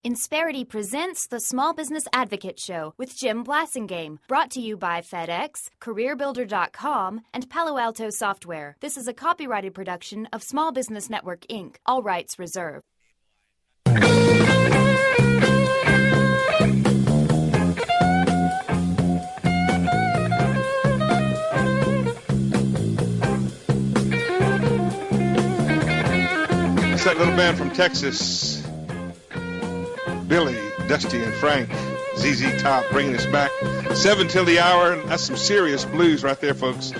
Insperity presents the Small Business Advocate Show with Jim Blasingame, brought to you by FedEx, CareerBuilder.com, and Palo Alto Software. This is a copyrighted production of Small Business Network, Inc., all rights reserved. It's that little band from Texas, Billy, Dusty, and Frank, ZZ Top, bringing us back 7 till the hour. That's some serious blues right there, folks.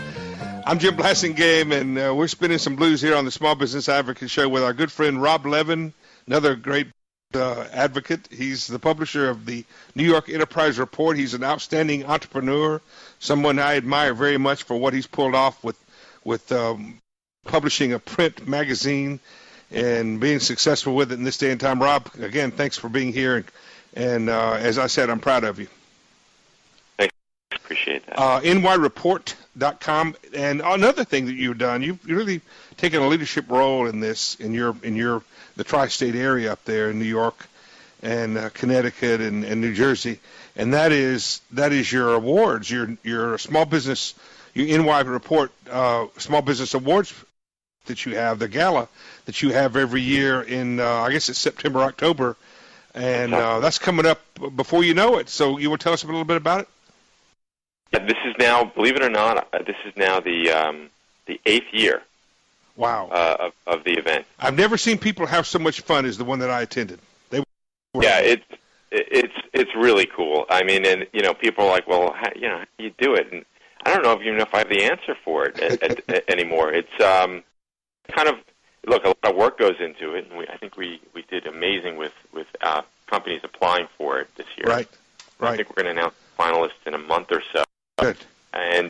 I'm Jim Blasingame, and we're spinning some blues here on the Small Business Advocate Show with our good friend Rob Levin, another great advocate. He's the publisher of the New York Enterprise Report. He's an outstanding entrepreneur, someone I admire very much for what he's pulled off with publishing a print magazine and being successful with it in this day and time. Rob, again, thanks for being here. And as I said, I'm proud of you. Thanks. Appreciate that. nyreport.com. And another thing that you've done, you've really taken a leadership role in this, in the tri-state area up there in New York and Connecticut and New Jersey. And that is your awards, your small business, your NY Report Small Business Awards that you have, the gala that you have every year in, I guess it's September, October, and that's coming up before you know it. So you want to tell us a little bit about it? Yeah, this is now, believe it or not, this is now the 8th year. Wow. Of the event. I've never seen people have so much fun as the one that I attended. Yeah, it's really cool. I mean, and people are like, well, how do you do it? And I don't know if I have the answer for it anymore. It's kind of, look, a lot of work goes into it, and I think we did amazing with companies applying for it this year. Right. I think we're going to announce finalists in a month or so. Good. And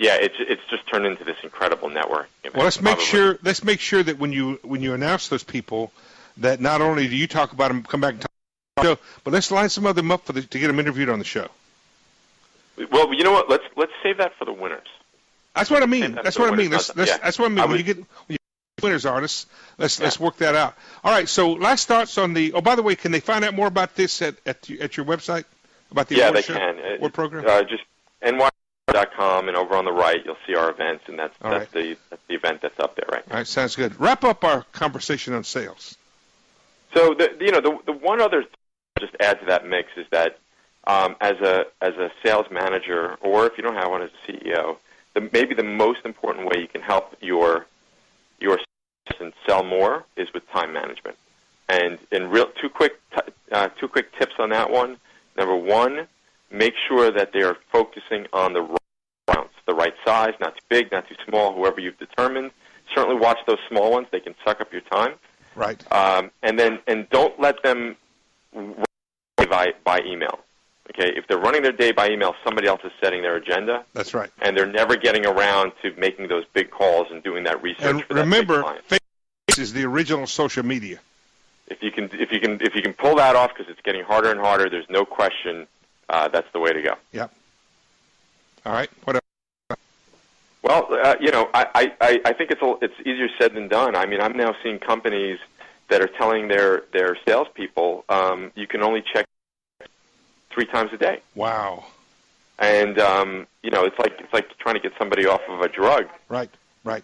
it's just turned into this incredible network. Well, let's make sure that when you announce those people, that not only do you talk about them, come back and talk about the show, but let's line some of them up to get them interviewed on the show. Well, you know what? Let's save that for the winners. That's what I mean. That's what I mean. That's what I mean. When you get winners artists, let's work that out. All right. So last thoughts on the. Oh, by the way, can they find out more about this at your website about the award show? Yeah, they can. Award program. Just ny.com, and over on the right you'll see our events, and that's the event that's up there, right? All right. Sounds good. Wrap up our conversation on sales. So the one other thing just add to that mix is that as a sales manager, or if you don't have one as a CEO, maybe the most important way you can help your and sell more is with time management. And two quick tips on that one. Number one, make sure that they are focusing on the right amounts, the right size, not too big, not too small, whoever you've determined. Certainly watch those small ones; they can suck up your time. Right. And don't let them run by email. Okay, if they're running their day by email, somebody else is setting their agenda. That's right. And they're never getting around to making those big calls and doing that research. And for remember, that Facebook is the original social media. If you can pull that off, because it's getting harder and harder, there's no question that's the way to go. Yep. All right. What else? Well, I think it's easier said than done. I mean, I'm now seeing companies that are telling their salespeople you can only check 3 times a day. Wow. And it's like trying to get somebody off of a drug. Right.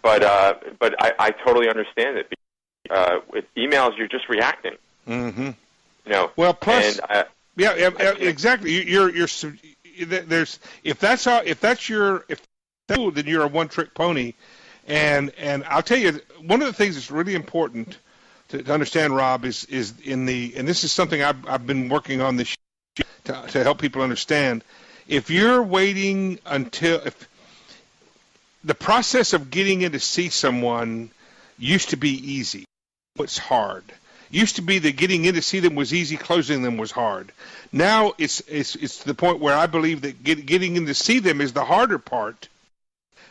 But I totally understand it. With emails, you're just reacting. Mm-hmm. Well, plus, exactly. There's if that's your then you're a one-trick pony, and I'll tell you, one of the things that's really important to understand, Rob, is and this is something I've been working on this year to help people understand. If you're waiting if the process of getting in to see someone used to be easy, it's hard. Used to be that getting in to see them was easy, closing them was hard. Now it's to the point where I believe that getting in to see them is the harder part,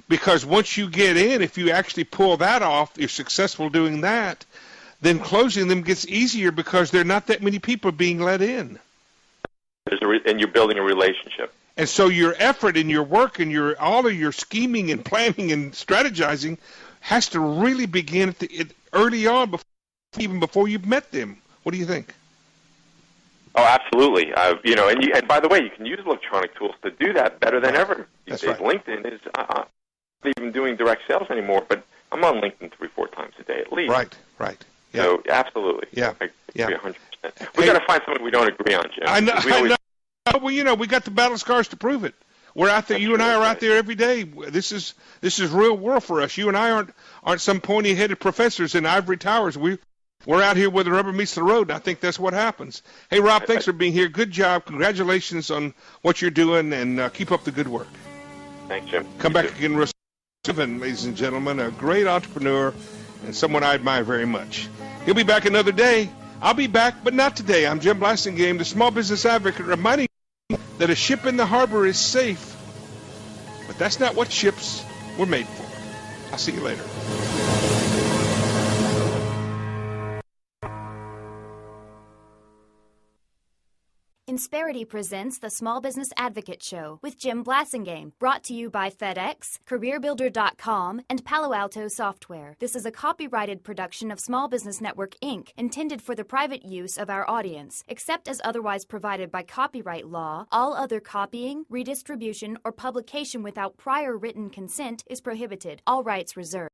because once you get in, if you actually pull that off, you're successful doing that, then closing them gets easier because there are not that many people being let in. And you're building a relationship. And so your effort and your work and all of your scheming and planning and strategizing has to really begin early on, even before you've met them. What do you think? Oh, absolutely. And by the way, you can use electronic tools to do that better than ever these days. Right. LinkedIn is not even doing direct sales anymore, but I'm on LinkedIn 3-4 times a day at least. Right. Yeah. So absolutely. Yeah. I agree 100%. We got to find something we don't agree on, Jim. I know. Well, we got the battle scars to prove it. We're out there. You and I are out there every day. This is real world for us. You and I aren't some pointy-headed professors in ivory towers. We're out here where the rubber meets the road, and I think that's what happens. Hey, Rob, thanks for being here. Good job. Congratulations on what you're doing, and keep up the good work. Thanks, Jim. Come back again, Levin, ladies and gentlemen, a great entrepreneur and someone I admire very much. He'll be back another day. I'll be back, but not today. I'm Jim Blasingame, the small business advocate, reminding you that a ship in the harbor is safe, but that's not what ships were made for. I'll see you later. Insperity presents the Small Business Advocate Show with Jim Blasingame, brought to you by FedEx, CareerBuilder.com, and Palo Alto Software. This is a copyrighted production of Small Business Network, Inc., intended for the private use of our audience. Except as otherwise provided by copyright law, all other copying, redistribution, or publication without prior written consent is prohibited. All rights reserved.